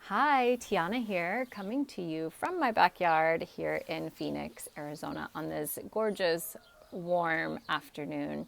Hi, Tiana here, coming to you from my backyard here in Phoenix, Arizona, on this gorgeous, warm afternoon.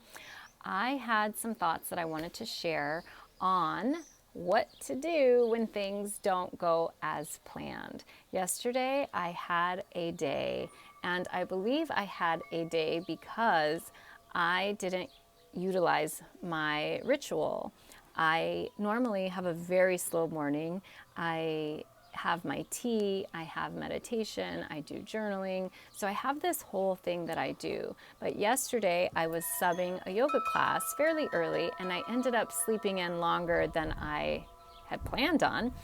I had some thoughts that I wanted to share on what to do when things don't go as planned. Yesterday, I had a day, and I believe I had a day because I didn't utilize my ritual. I normally have a very slow morning. I have my tea, I have meditation, I do journaling. So I have this whole thing that I do. But yesterday I was subbing a yoga class fairly early and I ended up sleeping in longer than I had planned on.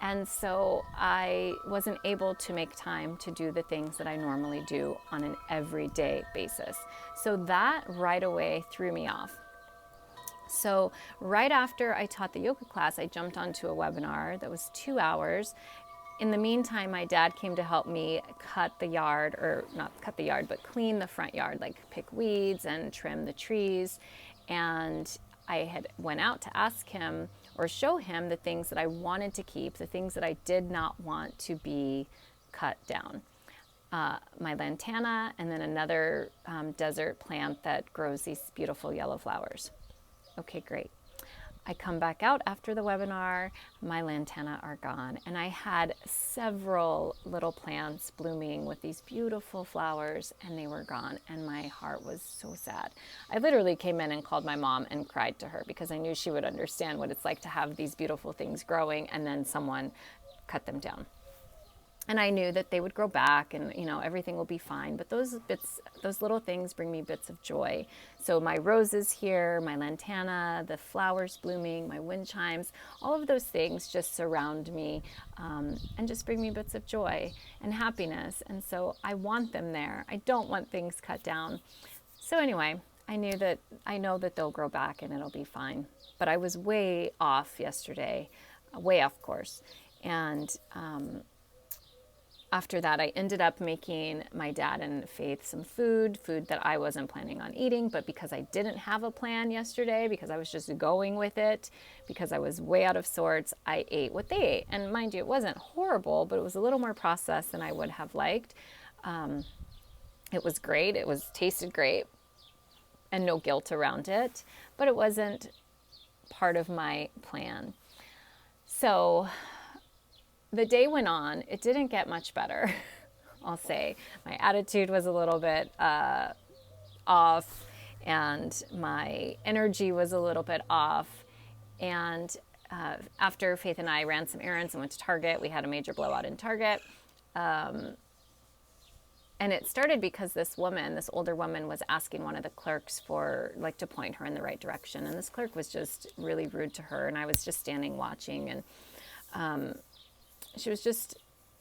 And so I wasn't able to make time to do the things that I normally do on an everyday basis. So that right away threw me off. So, right after I taught the yoga class, I jumped onto a webinar that was 2 hours. In the meantime, my dad came to help me cut the yard, or not cut the yard, but clean the front yard, like pick weeds and trim the trees. And I had went out to ask him or show him the things that I wanted to keep, the things that I did not want to be cut down. My lantana, and then another desert plant that grows these beautiful yellow flowers. Okay, great. I come back out after the webinar, my lantana are gone. And I had several little plants blooming with these beautiful flowers and they were gone. And my heart was so sad. I literally came in and called my mom and cried to her because I knew she would understand what it's like to have these beautiful things growing and then someone cut them down. And I knew that they would grow back and, everything will be fine. But those little things bring me bits of joy. So my roses here, my lantana, the flowers blooming, my wind chimes, all of those things just surround me and just bring me bits of joy and happiness. And so I want them there. I don't want things cut down. So anyway, I know that they'll grow back and it'll be fine. But I was way off yesterday, way off course. And after that, I ended up making my dad and Faith some food that I wasn't planning on eating, but because I didn't have a plan yesterday, because I was just going with it, because I was way out of sorts, I ate what they ate. And mind you, it wasn't horrible, but it was a little more processed than I would have liked. It was great. Tasted great and no guilt around it, but it wasn't part of my plan. So the day went on. It didn't get much better, I'll say. My attitude was a little bit off, and my energy was a little bit off. And after Faith and I ran some errands and went to Target, we had a major blowout in Target. And it started because this older woman, was asking one of the clerks to point her in the right direction. And this clerk was just really rude to her. And I was just standing watching, and she was just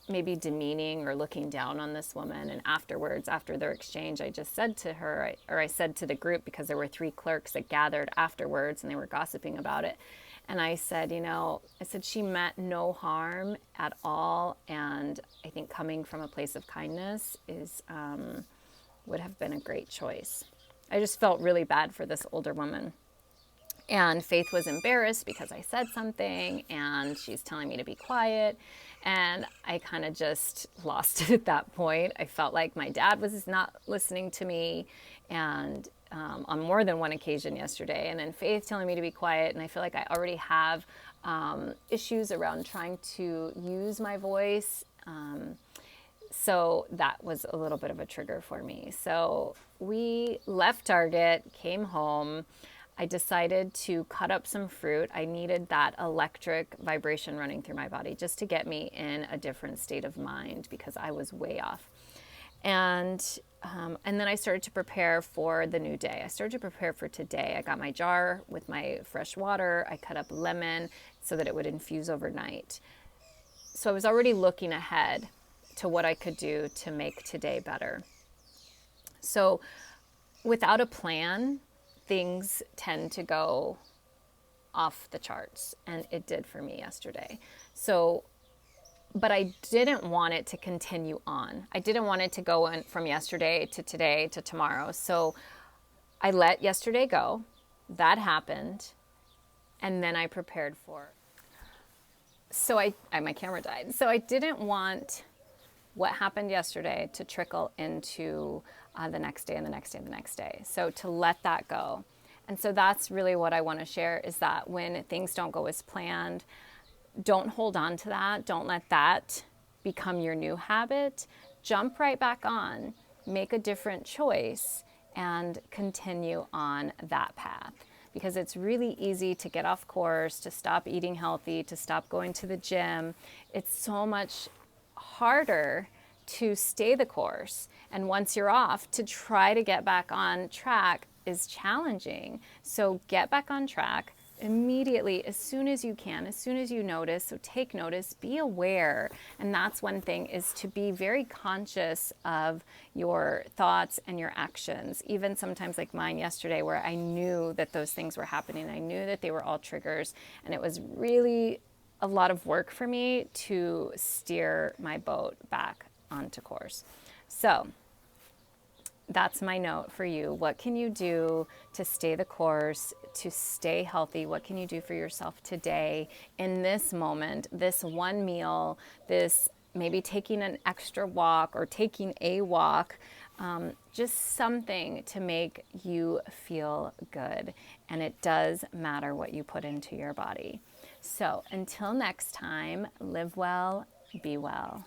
maybe demeaning or looking down on this woman. And afterwards, after their exchange, I just said to her, I said to the group, because there were 3 clerks that gathered afterwards and they were gossiping about it. And I said, she meant no harm at all. And I think coming from a place of kindness would have been a great choice. I just felt really bad for this older woman. And Faith was embarrassed because I said something, and she's telling me to be quiet. And I kind of just lost it at that point. I felt like my dad was not listening to me, and on more than one occasion yesterday. And then Faith telling me to be quiet. And I feel like I already have issues around trying to use my voice. So that was a little bit of a trigger for me. So we left Target, came home. I decided to cut up some fruit. I needed that electric vibration running through my body just to get me in a different state of mind because I was way off. And then I started to prepare for the new day. I started to prepare for today. I got my jar with my fresh water. I cut up lemon so that it would infuse overnight. So I was already looking ahead to what I could do to make today better. So without a plan, things tend to go off the charts, and it did for me yesterday. But I didn't want it to continue on. I didn't want it to go in from yesterday to today to tomorrow. So I let yesterday go. That happened. And then I prepared for it. So my camera died. So I didn't want what happened yesterday to trickle into the next day and the next day and the next day. So to let that go. And so that's really what I want to share, is that when things don't go as planned, don't hold on to that. Don't let that become your new habit. Jump right back on, make a different choice, and continue on that path. Because it's really easy to get off course, to stop eating healthy, to stop going to the gym. It's so much harder to stay the course. And once you're off, to try to get back on track is challenging. So get back on track immediately, as soon as you can, as soon as you notice. So take notice, be aware. And that's one thing, is to be very conscious of your thoughts and your actions. Even sometimes like mine yesterday, where I knew that those things were happening. I knew that they were all triggers, and it was really a lot of work for me to steer my boat back onto course. So that's my note for you. What can you do to stay the course, to stay healthy? What can you do for yourself today, in this moment, this one meal, this maybe taking an extra walk or taking a walk, just something to make you feel good. And it does matter what you put into your body. So until next time, live well, be well.